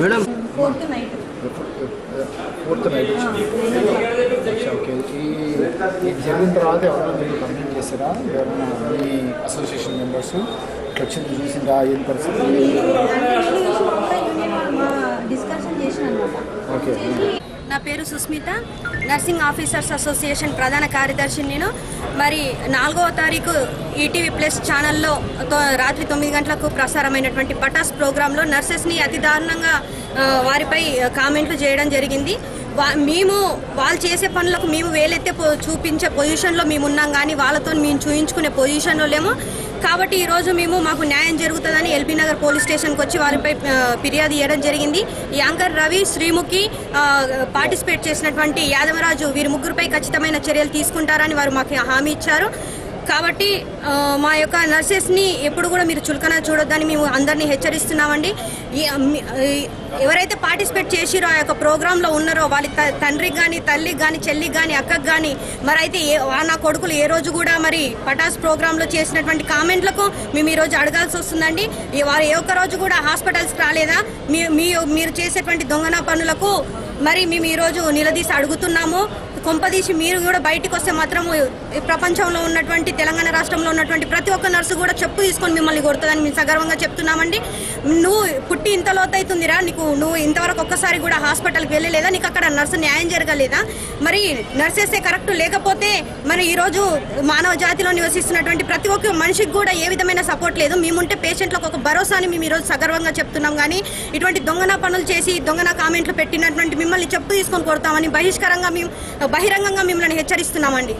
Madam fourth night okay. ఈ జరిగిన తర్వాత ఎవరైనా మీరు కంప్లైంట్ చేస్తారా? ఎవరైనా మీ అసోసియేషన్ మెంబర్స్ వచ్చింది చూసిందా? ఏం పరిస్థితి? డిస్కషన్ చేసిన అనమాట. ఓకే. నా పేరు సుస్మిత, నర్సింగ్ ఆఫీసర్స్ అసోసియేషన్ ప్రధాన కార్యదర్శి. నేను మరి 4వ తారీఖు ఈటీవీ ప్లస్ ఛానల్లో రాత్రి 9 గంటలకు ప్రసారమైనటువంటి పటాస్ ప్రోగ్రాంలో నర్సెస్ని అతి దారుణంగా వారిపై కామెంట్లు చేయడం జరిగింది. మేము వాళ్ళు చేసే పనులకు మేము వేలెత్తే చూపించే పొజిషన్లో మేము ఉన్నాం, కానీ వాళ్ళతో మేము చూయించుకునే పొజిషన్లో లేము. కాబట్టి ఈరోజు మాకు న్యాయం జరుగుతుందని ఎల్బీ నగర్ పోలీస్ స్టేషన్కి వచ్చి వారిపై ఫిర్యాదు చేయడం జరిగింది. యాంకర్ రవి, శ్రీముఖి, పార్టిసిపేట్ చేసినటువంటి యాదవరాజు వీరి ముగ్గురుపై ఖచ్చితమైన చర్యలు తీసుకుంటారని వారు మాకు హామీ ఇచ్చారు. కాబట్టి మా యొక్క నర్సెస్ని ఎప్పుడు కూడా మీరు చులకన చూడొద్దని మేము అందరినీ హెచ్చరిస్తున్నామండి. ఎవరైతే పార్టిసిపేట్ చేసిరో ఆ యొక్క ప్రోగ్రాంలో ఉన్నారో వాళ్ళ తండ్రికి కానీ, తల్లికి కానీ, చెల్లికి కానీ, అక్కకి కానీ మరి అయితే నా కొడుకులు ఏ రోజు కూడా మరి పటాస్ ప్రోగ్రాంలో చేసినటువంటి కామెంట్లకు మేము ఈరోజు అడగాల్సి వస్తుందండి. వారు ఏ ఒక్క రోజు కూడా హాస్పిటల్స్కి రాలేదా? మీరు చేసేటువంటి దొంగన పనులకు మరి మేము ఈరోజు నిలదీసి అడుగుతున్నాము. కొంపదీసి మీరు కూడా బయటకు వస్తే మాత్రం ప్రపంచంలో ఉన్నటువంటి తెలంగాణ రాష్ట్రంలో ఉన్నటువంటి ప్రతి ఒక్క నర్సు కూడా చెప్పు తీసుకొని మిమ్మల్ని కొడుతుందని మేము సగర్వంగా చెప్తున్నామండి. నువ్వు పుట్టి ఇంత లోతైతుందిరా, నువ్వు ఇంతవరకు ఒక్కసారి కూడా హాస్పిటల్కి వెళ్ళలేదా? నీకు అక్కడ నర్సు న్యాయం జరగలేదా? మరి నర్సెసే కరెక్ట్ లేకపోతే మరి ఈరోజు మానవ జాతిలో నివసిస్తున్నటువంటి ప్రతి ఒక్క మనిషికి కూడా ఏ విధమైన సపోర్ట్ లేదు. మేముంటే పేషెంట్లకు ఒక భరోసాని మేము ఈరోజు సగర్వంగా చెప్తున్నాం. కానీ ఇటువంటి దొంగన పనులు చేసి దొంగన కామెంట్లు పెట్టినటువంటి మిమ్మల్ని చెప్పు తీసుకొని కొడతామని బహిరంగంగా మిమ్మల్ని హెచ్చరిస్తున్నామండి.